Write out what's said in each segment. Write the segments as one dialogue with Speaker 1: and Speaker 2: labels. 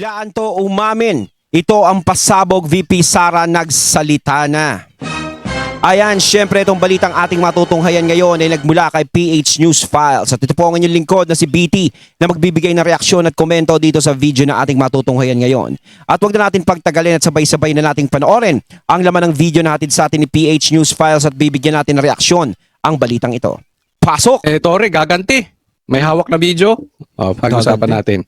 Speaker 1: Biglaan to umamin. Ito ang pasabog VP Sara nagsalita na. Ayan, syempre itong balitang ating matutunghayan ngayon ay nagmula kay PH News Files. At ito po ang inyong lingkod na si BT na magbibigay ng reaksyon at komento dito sa video na ating matutunghayan ngayon. At huwag na natin pagtagalin at sabay-sabay na nating panoorin ang laman ng video na hatid sa atin ni PH News Files at bibigyan natin ng reaksyon ang balitang ito. Pasok!
Speaker 2: Tore, gaganti. May hawak na video. Pag-usapan natin.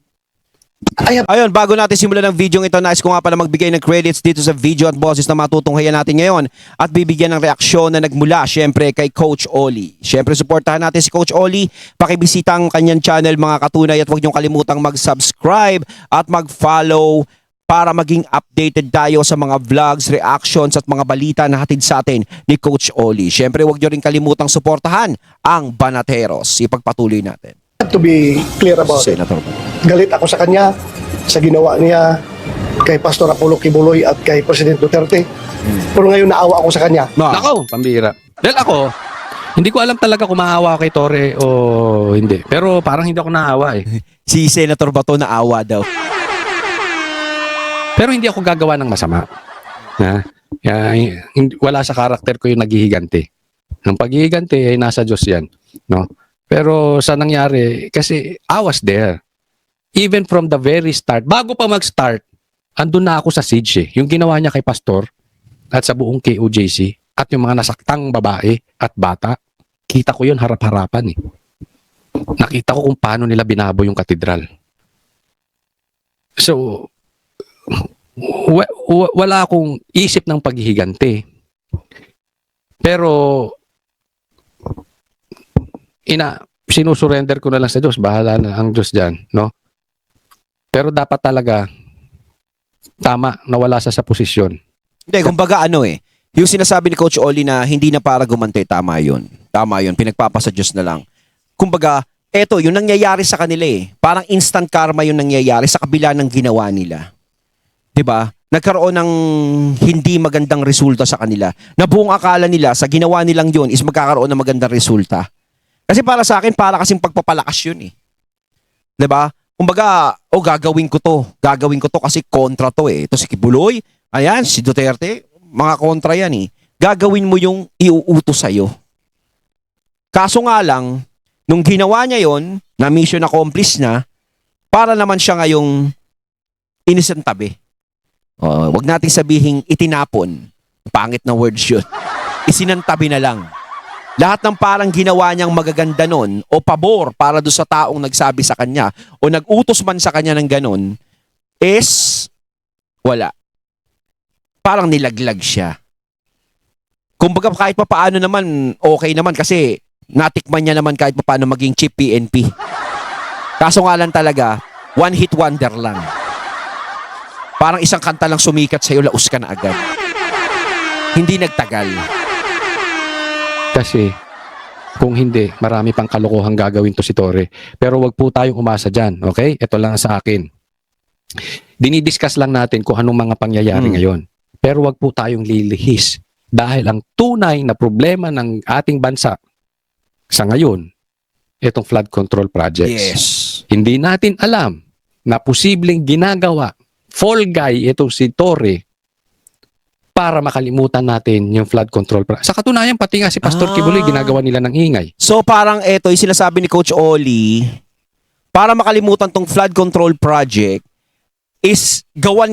Speaker 1: Ayun, bago natin simulan ng video ito, nais ko nga pala magbigay ng credits dito sa video at boses na matutunghayan natin ngayon at bibigyan ng reaksyon na nagmula syempre kay Coach Oli. Syempre suportahan natin si Coach Oli, pakibisita ang kanyang channel mga katunay at huwag niyong kalimutang mag-subscribe at mag-follow para maging updated tayo sa mga vlogs, reactions at mga balita na hatid sa atin ni Coach Oli. Syempre huwag niyo rin kalimutang suportahan ang Banateros. Ipagpatuloy natin.
Speaker 3: To be clear about it.
Speaker 1: Senator.
Speaker 3: Galit ako sa kanya sa ginawa niya kay Pastor Apollo Kibuloy at kay President Duterte. Pero ngayon naawa ako sa kanya.
Speaker 2: Nako, pambira. Dahil ako, hindi ko alam talaga kung maawa kay Tore o hindi. Pero parang hindi ako naawa eh.
Speaker 1: Si Senator Bato naawa daw.
Speaker 2: Pero hindi ako gagawa ng masama. Wala sa karakter ko yung naghihiganti. Ang paghihiganti ay nasa Diyos yan. No? Pero sa nangyari, kasi I was there. Even from the very start, bago pa mag-start, andun na ako sa siege eh. Yung ginawa niya kay Pastor at sa buong KOJC at yung mga nasaktang babae at bata, kita ko yun harap-harapan eh. Nakita ko kung paano nila binabo yung katedral. So, wala akong isip ng paghihiganti. Pero, sinusurrender ko na lang sa Diyos. Bahala na ang Diyos dyan, no? Pero dapat talaga tama na wala sa posisyon.
Speaker 1: Hindi, kumbaga yung sinasabi ni Coach Oli na hindi na para gumante, tama yun. Tama yun, pinagpapasa Diyos na lang. Kumbaga, eto, yung nangyayari sa kanila eh. Parang instant karma yung nangyayari sa kabila ng ginawa nila. 'Di ba? Nagkaroon ng hindi magandang resulta sa kanila. Na buong akala nila sa ginawa nilang yun is magkakaroon ng magandang resulta. Kasi para sa akin, para kasing pagpapalakas yun eh. 'Di ba? Kumbaga, gagawin ko to. Gagawin ko to kasi kontra to eh. Ito si Kibuloy, ayan, si Duterte, mga kontra yan eh. Gagawin mo yung iuutos sa'yo. Kaso nga lang, nung ginawa niya yon, na mission accomplished na, para naman siya ngayong innocent tabi. Wag nating sabihing itinapon. Pangit na words yun. Isinantabi na lang. Lahat ng parang ginawa niyang magaganda nun o pabor para doon sa taong nagsabi sa kanya o nag-utos man sa kanya ng ganon is wala. Parang nilaglag siya. Kumbaga kahit papaano naman okay naman kasi natikman niya naman kahit papaano maging chief PNP. Kaso nga lang talaga, one hit wonder lang. Parang isang kanta lang sumikat sa'yo, laos ka na agad. Hindi nagtagal.
Speaker 2: Kasi kung hindi, marami pang kalokohang gagawin to si Tore. Pero wag po tayong umasa dyan, okay? Ito lang sa akin. Dinidiscuss lang natin kung anong mga pangyayari ngayon. Pero wag po tayong lilihis. Dahil ang tunay na problema ng ating bansa sa ngayon, itong flood control projects.
Speaker 1: Yes.
Speaker 2: Hindi natin alam na posibleng ginagawa, fall guy itong si Tore, para makalimutan natin yung flood control. Sa katunayan, pati nga si Pastor Kibuloy, ginagawa nila ng ingay.
Speaker 1: So parang eto yung sinasabi ni Coach Oli, para makalimutan tong flood control project, is gagawa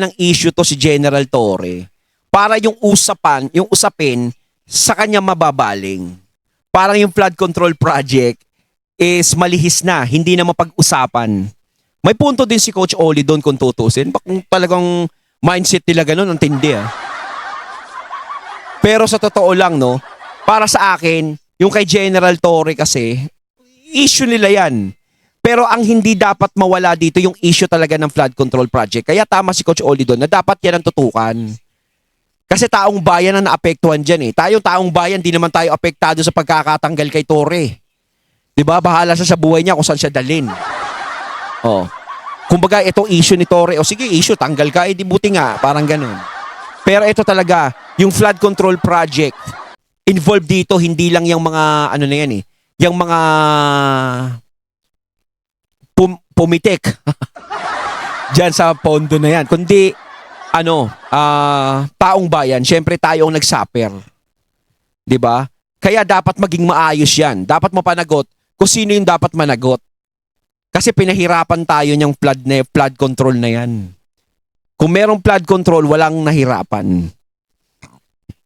Speaker 1: ng issue to si General Torre para yung usapin sa kanya mababaling. Parang yung flood control project is malihis na, hindi na mapag-usapan. May punto din si Coach Oli doon kung tutusin. Kung talagang mindset nila ganun, ang tindi ah. Pero sa totoo lang, no, para sa akin, yung kay General Torre kasi, issue nila yan. Pero ang hindi dapat mawala dito, yung issue talaga ng flood control project. Kaya tama si Coach Oli doon na dapat yan ang tutukan. Kasi taong bayan ang naapektuhan dyan eh. Tayong taong bayan, di naman tayo apektado sa pagkakatanggal kay Torre. Diba? Bahala siya sa buhay niya kung saan siya dalhin. Kumbaga, itong issue ni Torre, sige, issue, tanggal ka, di buti nga, parang ganun. Pero ito talaga, yung flood control project, involved dito, hindi lang yung mga, yung mga pumitik. Diyan sa pondo na yan. Kundi, taong bayan, syempre tayo ang nag-suffer. 'Di ba? Kaya dapat maging maayos yan. Dapat mapanagot kung sino yung dapat managot. Kasi pinahirapan tayo niyang flood control na yan. Kung merong flood control, walang nahirapan.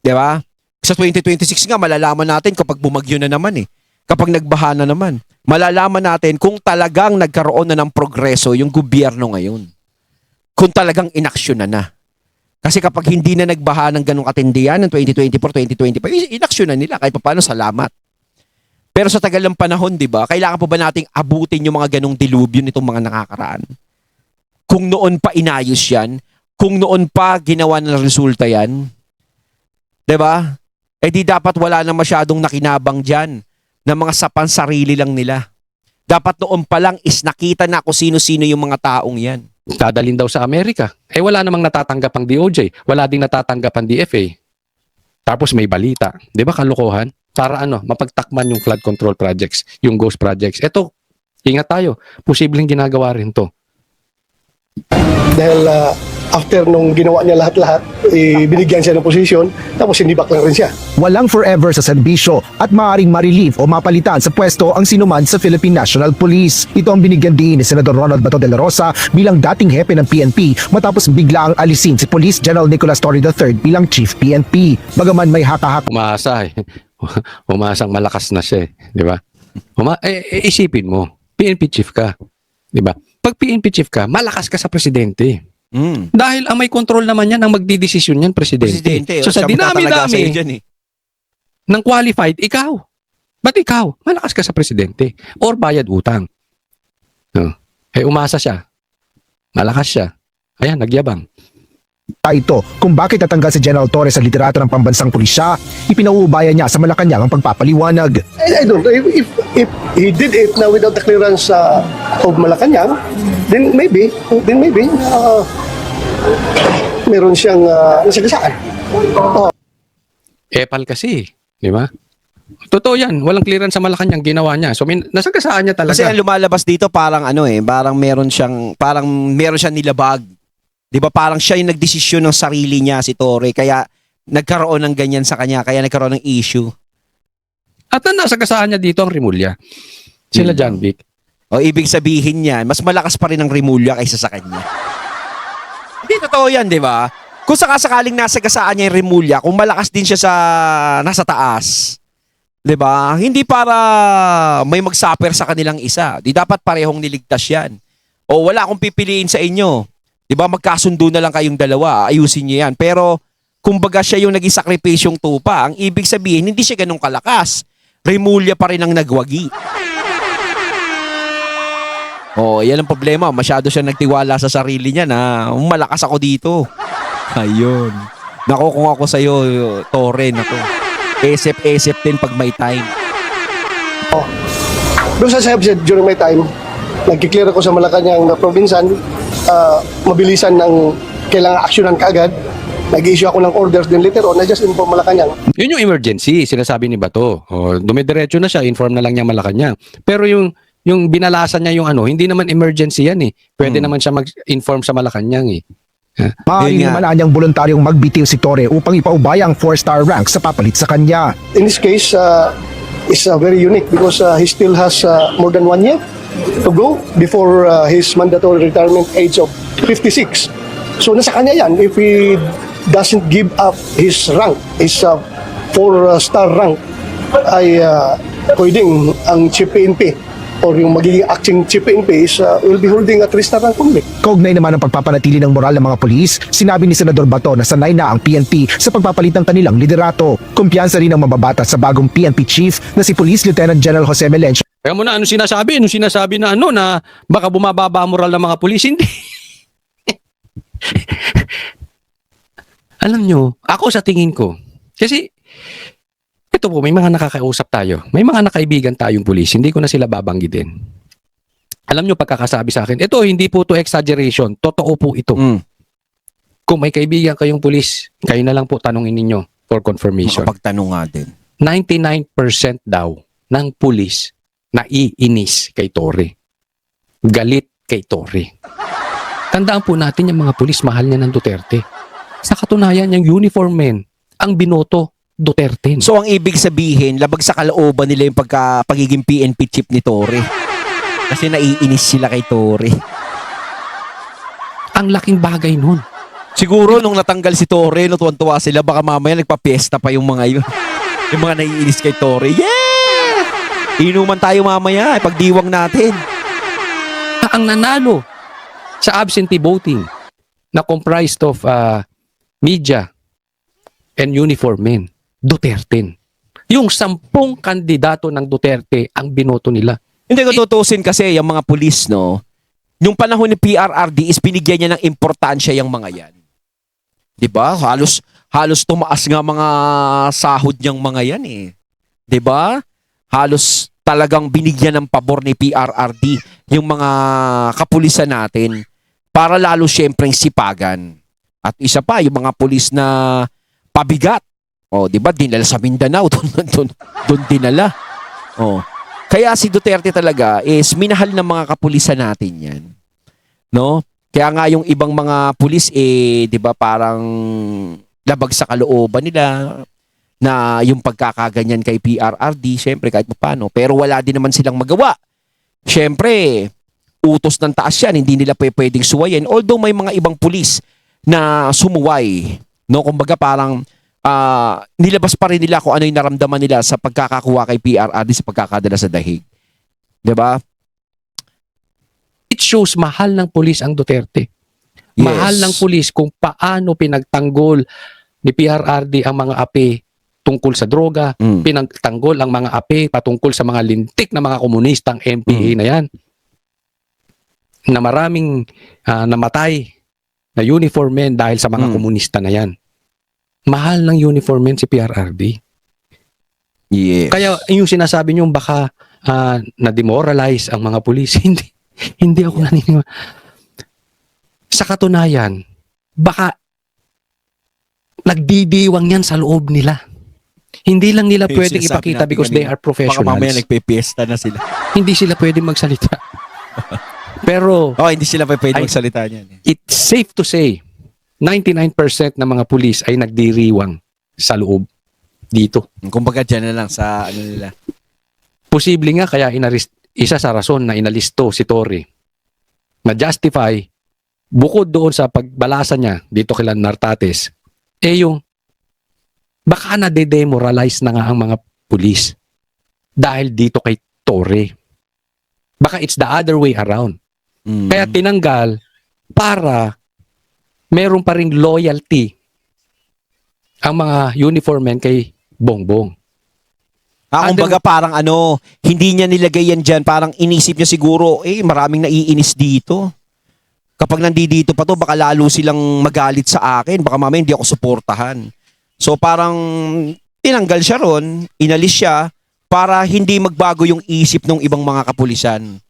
Speaker 1: 'Di ba? Sa 2026 nga, malalaman natin kapag bumagyo na naman eh. Kapag nagbaha na naman. Malalaman natin kung talagang nagkaroon na ng progreso yung gobyerno ngayon. Kung talagang inaksyon na. Kasi kapag hindi na nagbaha ng ganong katindihan ng 2024, 2025, inaksyon na nila kahit paano, salamat. Pero sa tagal ng panahon, di ba, kailangan po ba nating abutin yung mga ganong dilubyo nitong mga nakakaraan? Kung noon pa inayos yan, kung noon pa ginawa ng resulta yan, di ba? Eh di dapat wala na masyadong nakinabang dyan na mga sapan-sarili lang nila. Dapat noon pa lang is nakita na kung sino-sino yung mga taong yan.
Speaker 2: Dadalhin daw sa Amerika. Eh wala namang natatanggap ang DOJ. Wala ding natatanggap ang DFA. Tapos may balita. Di ba kalokohan? Para mapagtakman yung flood control projects, yung ghost projects. Eto, ingat tayo. Posibleng ginagawa rin to.
Speaker 3: Dahil after nung ginawa niya lahat-lahat, binigyan siya ng posisyon, tapos sinibak lang rin siya.
Speaker 4: Walang forever sa serbisyo at maaaring ma-relieve o mapalitan sa pwesto ang sinuman sa Philippine National Police. Ito ang binigyan din ni Senador Ronald Bato de la Rosa bilang dating hepe ng PNP matapos bigla ang alisin si Police General Nicolas Torre III bilang Chief PNP. Bagaman may haka-haka
Speaker 2: Umasa eh. Umasang malakas na siya eh. Di ba? Isipin mo, PNP chief ka. Di ba? Pag PNP chief ka, malakas ka sa presidente. Dahil ang may control naman yan, ang magdidesisyon yan, presidente. So sa dinami-dami ng qualified, ikaw. Ba't ikaw? Malakas ka sa presidente. Or bayad utang. Umasa siya. Malakas siya. Ayan, nagyabang.
Speaker 4: ito kung bakit natanggal si General Torres sa liderato ng pambansang pulisya. Ipinauubayan niya sa Malacanang ang pagpapaliwanag.
Speaker 3: I don't know, if he did it now without the clearance of Malacanang, then maybe, meron siyang nasagasaan.
Speaker 2: Epal kasi, di ba? Totoo yan, walang clearance sa Malacanang ginawa niya. So nasagasaan niya talaga.
Speaker 1: Kasi ang lumalabas dito parang parang meron siyang nilabag. 'Di ba? Parang siya yung nagdesisyon ng sarili niya, si Torre, kaya nagkaroon ng ganyan sa kanya, kaya nagkaroon ng issue.
Speaker 2: At nasagasaan niya dito ang Rimulya. Sila John Vic.
Speaker 1: O ibig sabihin niyan, mas malakas pa rin ang Rimulya kaysa sa kanya. Hindi totoo yan, 'di ba? Kung sakasakaling nasagasaan niya yung Rimulya, kung malakas din siya sa nasa taas, 'di ba? Hindi para may mag-suffer sa kanilang isa. Di dapat parehong niligtas 'yan. O wala akong pipiliin sa inyo. 'Di ba? Magkasundo na lang kayong dalawa, ayusin niyo 'yan. Pero kumbaga siya yung naging sakripisyong tupa. Ang ibig sabihin, hindi siya ganun kalakas. Rimulya pa rin ang nagwagi. Oh, yan ang problema. Masyado siya nagtiwala sa sarili niya na malakas ako dito. Ayun. Nako kung ako sa'yo, Torre, nako. Esep-esep din pag may time.
Speaker 3: Doon sa sabi during my time, nagkiklear ako sa Malacanang na probinsan, mabilisan ng kailangan aksyonan kaagad. Nag-issue ako ng orders din later on, na just inform Malacanang.
Speaker 2: Yun yung emergency, sinasabi ni Bato. Dumidiretso na siya, inform na lang niya Malacanang. Pero yung binalasan niya yung hindi naman emergency yan eh. Pwede naman siya mag-inform sa Malacanang eh.
Speaker 4: Maaaring naman anyang voluntaryong magbitiw si Torre upang ipaubaya ang 4-star rank sa papalit sa kanya.
Speaker 3: In this case, is very unique because he still has more than 1 year to go before his mandatory retirement age of 56. So nasa kanya yan if he doesn't give up his rank, his 4-star rank, ay pwedeng ang Chief PNP or yung magiging acting Chief PNP will be holding a 3-star rank only.
Speaker 4: Kaugnay naman ang pagpapanatili ng moral ng mga pulis, sinabi ni Senador Bato na sanay na ang PNP sa pagpapalit ng kanilang liderato. Kumpiyansa rin ang mababata sa bagong PNP chief na si Police Lieutenant General Jose Melencio.
Speaker 2: Kaya mo na, ano sinasabi? Na baka bumababa ang moral ng mga pulis? Hindi. Alam nyo, ako sa tingin ko, kasi ito po, may mga nakakausap tayo. May mga nakaibigan tayong pulis. Hindi ko na sila babanggitin. Alam nyo, pagkakasabi sa akin, ito, hindi po to exaggeration. Totoo po ito. Kung may kaibigan kayong pulis, kayo na lang po tanungin ninyo for confirmation.
Speaker 1: Makapagtanong nga din.
Speaker 2: 99% daw ng pulis na iinis kay Torre. Galit kay Torre. Tandaan po natin yung mga pulis, mahal niya ng Duterte. Sa katunayan, yung uniform men, ang binoto, Duterte.
Speaker 1: So ang ibig sabihin, labag sa kalooban nila yung pagiging PNP chief ni Torre. Kasi naiinis sila kay Torre.
Speaker 2: Ang laking bagay nun.
Speaker 1: Siguro nung natanggal si Torre, no, tuwan-tuwa sila, baka mamaya nagpa-fiesta pa yung mga yun. Yung mga naiinis kay Torre. Yeah! Inuman tayo mamaya, pagdiwang natin.
Speaker 2: Ang nanalo sa absentee voting na comprised of media and uniform men, Duterte. Yung 10 kandidato ng Duterte ang binoto nila.
Speaker 1: Hindi ko tutusin kasi yung mga pulis, no, yung panahon ni PRRD is binigyan niya ng importansya yung mga yan. 'Di ba? Halos tumaas nga mga sahod niyang mga yan eh. 'Di ba? Halos talagang binigyan ng pabor ni PRRD yung mga kapulisan natin para lalo syempreng sipagan. At isa pa, yung mga pulis na pabigat. Oh, 'di ba? Dinala sa Mindanao, doon dinala. Oh. Kaya si Duterte talaga is minahal ng mga kapulisan natin 'yan. No? Kaya nga yung ibang mga pulis 'di ba, parang labag sa kalooban nila na yung pagkakaganyan kay PRRD, syempre kahit paano, pero wala din naman silang magawa. Syempre, utos ng taas 'yan, hindi nila pwedeng suwayin. Although may mga ibang pulis na sumuway, no? Kumbaga parang nilabas pa rin nila kung ano yung naramdaman nila sa pagkakakuha kay PRRD sa pagkakadala sa dahig. 'Di ba?
Speaker 2: It shows mahal ng pulis ang Duterte.
Speaker 1: Yes.
Speaker 2: Mahal ng pulis kung paano pinagtanggol ni PRRD ang mga api tungkol sa droga, pinagtanggol ang mga api patungkol sa mga lintik na mga komunistang MPA na yan. Na maraming namatay na uniform men dahil sa mga komunista na yan. Mahal ng uniform men si PRRD.
Speaker 1: Yes.
Speaker 2: Kaya yung sinasabi nyo baka na-demoralize ang mga pulis, hindi ako naniniwala. Sa katunayan, baka nagdidiwang yan sa loob nila. Hindi lang nila
Speaker 1: Yung
Speaker 2: pwedeng
Speaker 1: sinasabi
Speaker 2: ipakita
Speaker 1: natin
Speaker 2: because they
Speaker 1: kanina,
Speaker 2: are professionals.
Speaker 1: Baka mamaya nagpe-fiesta na sila.
Speaker 2: Hindi sila pwedeng magsalita. Pero
Speaker 1: Oh, hindi sila pwedeng magsalita niyan.
Speaker 2: it's safe to say 99% ng mga pulis ay nagdiriwang sa loob dito.
Speaker 1: Kumbaga dyan na lang sa ano nila.
Speaker 2: Posible nga kaya isa sa rason na inalisto si Torre na justify bukod doon sa pagbalasa niya dito kay Nartates yung baka na-demoralize na nga ang mga pulis dahil dito kay Torre. Baka it's the other way around. Kaya tinanggal para meron pa ring loyalty ang mga uniform men kay Bongbong.
Speaker 1: Kumbaga parang hindi niya nilagay yan dyan. Parang inisip niya siguro, maraming naiinis dito. Kapag nandito pa to, baka lalo silang magalit sa akin. Baka mamaya hindi ako suportahan. So parang tinanggal siya ron, inalis siya, para hindi magbago yung isip ng ibang mga kapulisan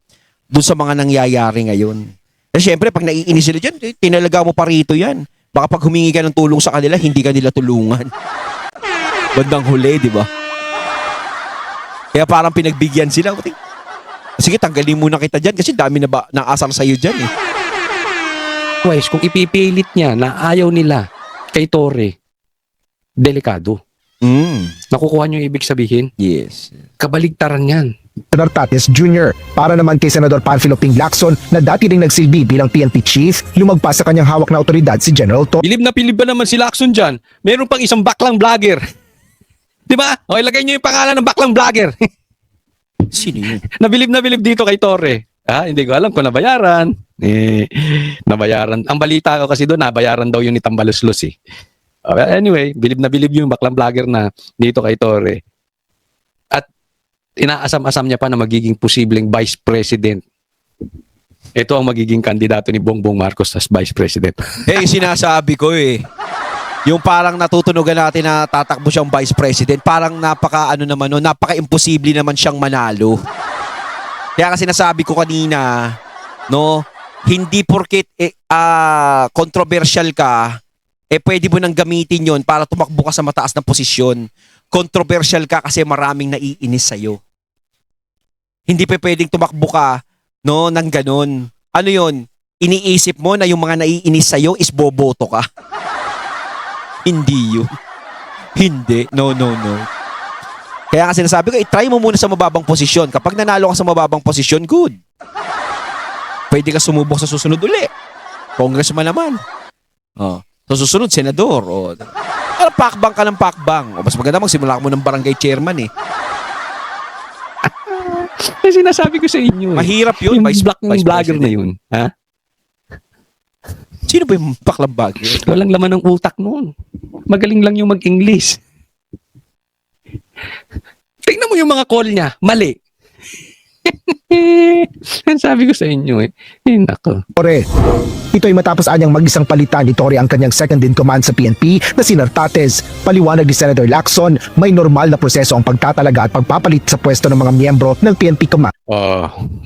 Speaker 1: doon sa mga nangyayari ngayon. Eh syempre, pag naiinis sila dyan, tinalaga mo pa rito yan. Baka pag humingi ka ng tulong sa kanila, hindi ka nila tulungan. Bandang huli, di ba? Kaya parang pinagbigyan sila. Sige, tanggalin muna kita dyan kasi dami na naasar sa'yo dyan eh.
Speaker 2: Otherwise, kung ipipilit niya na ayaw nila kay Torre, delikado. Nakukuha niyo yung ibig sabihin?
Speaker 1: Yes.
Speaker 2: Kabaligtaran yan.
Speaker 4: Nartates Jr. Para naman kay Senador Panfilo Ping Lacson na dati ring nagsilbi bilang PNP chief, lumagpas sa kanyang hawak na otoridad si General Torre.
Speaker 2: Bilib na pilib ba naman si Lacson dyan? Meron pang isang baklang vlogger. Di ba? Okay, lagay niyo yung pangalan ng baklang vlogger.
Speaker 1: Sino yun?
Speaker 2: Na bilib dito kay Torre. Hindi ko alam kung nabayaran. Nabayaran. Ang balita ko kasi doon, nabayaran daw yun ni Tambaluslos eh. Anyway, bilib na bilib yung baklang vlogger na dito kay Torre. At inaasam-asam niya pa na magiging posibleng vice president. Ito ang magiging kandidato ni Bongbong Marcos as vice president.
Speaker 1: Sinasabi ko eh. Yung parang natutunugan natin na tatakbo siyang vice president, parang napaka-imposible naman siyang manalo. Kaya kasi nasabi ko kanina, no, hindi porket controversial ka, pwede mo nang gamitin yon para tumakbo ka sa mataas na posisyon. Controversial ka kasi maraming naiinis sa'yo. Hindi pa pwedeng tumakbo ka, no, ng ganun. Ano yon? iniisip mo na yung mga naiinis sa'yo is boboto ka. Hindi yun. Hindi. No, no, no. Kaya nga sinasabi ko, try mo muna sa mababang posisyon. Kapag nanalo ka sa mababang posisyon, good. Pwede ka sumubok sa susunod uli. Congressman naman. Oh. Sa susunod, senador. Oh. Pero pakbang ka ng pakbang. O mas maganda magsimula ka mo ng barangay chairman eh.
Speaker 2: Kasi sinasabi ko sa inyo.
Speaker 1: Mahirap yun.
Speaker 2: Yung
Speaker 1: Vice
Speaker 2: vlogger
Speaker 1: President.
Speaker 2: na yun. Ha?
Speaker 1: Sino ba yung baklang bagay?
Speaker 2: Walang laman ng utak noon. Magaling lang yung mag-English. Tingnan mo yung mga call niya. Mali. Yan sabi ko sa inyo eh. Nako.
Speaker 4: Tore. Ito ay matapos anyang mag-isang palitan ni Tore ang kanyang second in command sa PNP na si Nartates. Paliwanag ni Senator Lacson, may normal na proseso ang pagtatalaga at pagpapalit sa pwesto ng mga miyembro ng PNP command.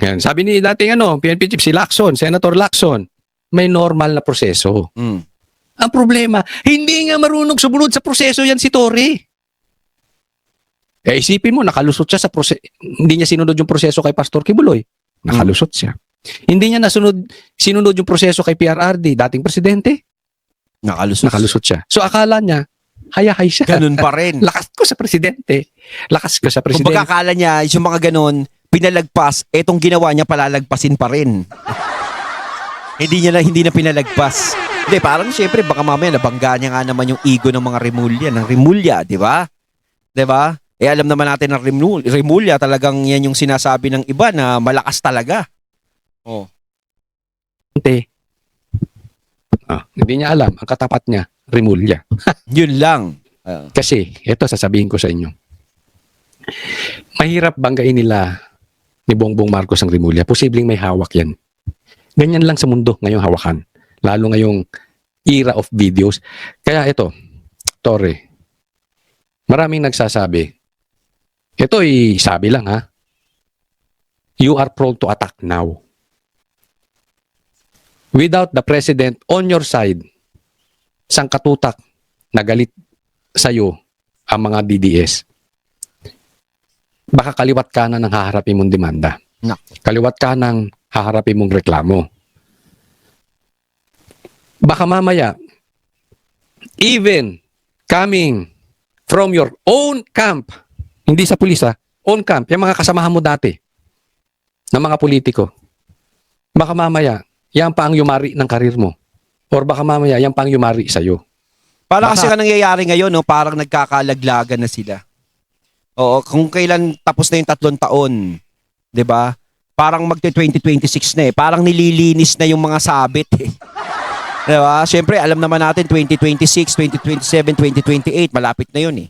Speaker 2: Yan. Sabi ni dating PNP chief si Lacson, Senator Lacson, may normal na proseso. Ang problema, hindi nga marunong sumunod sa proseso yan si Tore. Isipin mo, nakalusot siya sa proseso. Hindi niya sinunod yung proseso kay Pastor Kibuloy. Nakalusot siya. Hindi niya sinunod yung proseso kay PRRD, dating presidente. Nakalusot siya. So akala niya, hayahay siya.
Speaker 1: Ganun pa rin.
Speaker 2: Lakas ko sa presidente. Lakas ko sa
Speaker 1: Kung
Speaker 2: presidente.
Speaker 1: pagkakala niya, yung mga ganun, pinalagpas, etong ginawa niya palalagpasin pa rin. hindi na pinalagpas. Hindi, parang syempre, baka mamaya nabangga niya nga naman yung ego ng mga Rimulya, di ba? Di ba? Alam naman natin na Rimulya, talagang yan yung sinasabi ng iba na malakas talaga. Oh.
Speaker 2: Hindi niya alam, ang katapat niya, Rimulya.
Speaker 1: Yun lang.
Speaker 2: Kasi, ito sasabihin ko sa inyo. Mahirap banggain nila ni Bongbong Marcos ang Rimulya. Posibleng may hawak yan. Ganyan lang sa mundo ngayong hawakan. Lalo ngayong era of videos. Kaya ito, Tore, maraming nagsasabi, ito sabi lang ha, you are prone to attack now. Without the president on your side, sangkatutak na galit sa'yo ang mga DDS. Baka kaliwat kanan ng haharapin mong demanda. Kaliwat kanan haharapin mong reklamo. Baka mamaya, even coming from your own camp, hindi sa pulis own camp, yung mga kasamahan mo dati, ng mga politiko, baka mamaya, yan pa ang yumari ng karir mo. Or baka mamaya, yan pa ang yumari sa'yo.
Speaker 1: Para kasi ka nangyayari ngayon, no, parang nagkakalaglagan na sila. Oo, kung kailan tapos na yung 3 taon, 'di ba? Parang magte-2026 na eh. Parang nililinis na yung mga sabit eh. 'Di ba? Syempre, alam naman natin 2026, 2027, 2028, malapit na 'yun eh.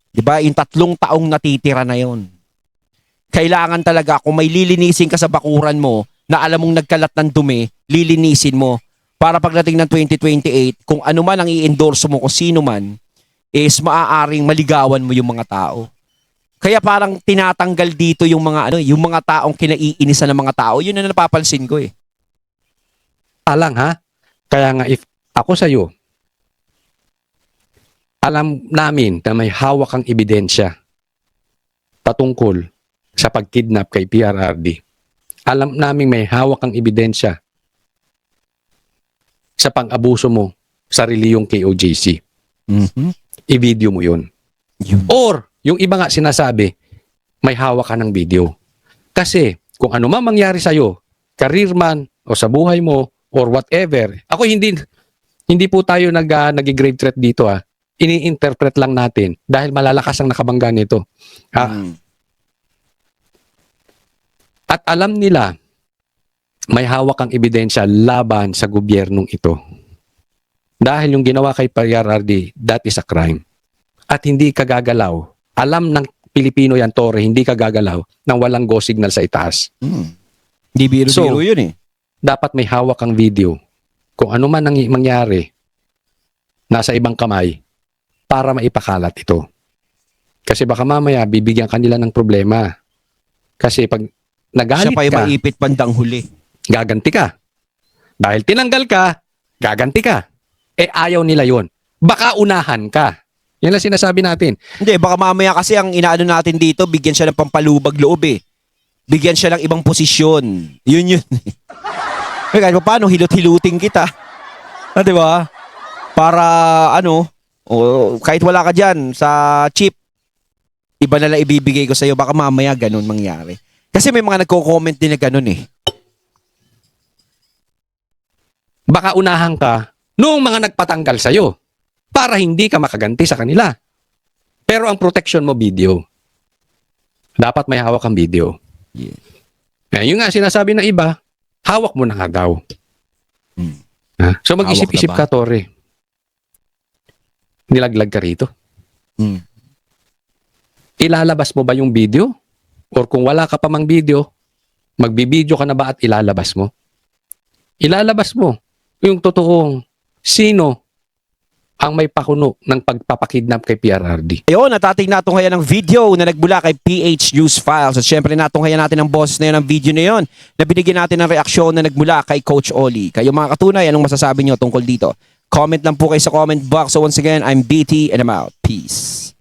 Speaker 1: 'Di ba? Yung 3 taong natitira na 'yon. Kailangan talaga kung may lilinisin ka sa bakuran mo na alam mong nagkalat ng dumi, lilinisin mo para pagdating ng 2028, kung ano man ang i-endorse mo, kung sino man, is maaaring maligawan mo yung mga tao. Kaya parang tinatanggal dito yung mga yung mga taong kinaiinisan ng mga tao. Yun na napapansin ko eh.
Speaker 2: Alang ha? Kaya nga if ako sa'yo, alam namin na may hawak kang ebidensya patungkol sa pagkidnap kay PRRD. Alam namin may hawak kang ebidensya sa pang-abuso mo sa reliyong KOJC. I-video mo yun. Or, yung iba nga sinasabi, may hawak ka ng video. Kasi, kung ano man mangyari sa'yo, career man, o sa buhay mo, or whatever, ako hindi po tayo nag-grave threat dito ini-interpret lang natin dahil malalakas ang nakabangga nito. At alam nila, may hawak ang ebidensya laban sa gobyernong ito. Dahil yung ginawa kay PRRD, that is a crime. At hindi kagagalaw. Alam ng Pilipino yan, Tore, hindi kagagalaw nang walang go signal sa itaas.
Speaker 1: Hindi biro-biro yun eh.
Speaker 2: Dapat may hawak ang video. Kung ano man ang mangyari, nasa ibang kamay, para maipakalat ito. Kasi baka mamaya, bibigyan kanila ng problema. Kasi pag nagalit
Speaker 1: siya pa yung
Speaker 2: ka,
Speaker 1: maipit bandang huli.
Speaker 2: gaganti ka. Dahil tinanggal ka, gaganti ka. Ayaw nila yon. Baka unahan ka. Yan lang sinasabi natin.
Speaker 1: Hindi, baka mamaya kasi ang inaano natin dito, bigyan siya ng pampalubag loob eh. Bigyan siya ng ibang posisyon. Yun. Kahit pa paano, hilot-hiluting kita. Di ba? Para, kahit wala ka dyan sa chip, iba na lang ibibigay ko sa'yo. Baka mamaya ganun mangyari. Kasi may mga nagko-comment din na ganun eh.
Speaker 2: Baka unahan ka noong mga nagpatanggal sa'yo para hindi ka makaganti sa kanila. Pero ang protection mo, video. Dapat may hawak kang video.
Speaker 1: Yeah.
Speaker 2: Yung nga sinasabi ng iba, hawak mo na nga daw. Ha? So mag-isip-isip
Speaker 1: Hawak na
Speaker 2: ka, Tore. Nilaglag ka rito.
Speaker 1: Hmm.
Speaker 2: Ilalabas mo ba yung video? Or kung wala ka pa mang video, magbibideo ka na ba at ilalabas mo? Ilalabas mo yung totoong sino ang may pakuno ng pagpapakidnap kay PRRD.
Speaker 1: Ayun, natating natunghayan ng video na nagbula kay PH News Files. At syempre natunghayan natin ang boses na yun, ang video na yun, na binigyan natin ng reaksyon na nagbula kay Coach Oli. Kayo mga katunay, anong masasabi nyo tungkol dito? Comment lang po kayo sa comment box. So once again, I'm BT and I'm out. Peace.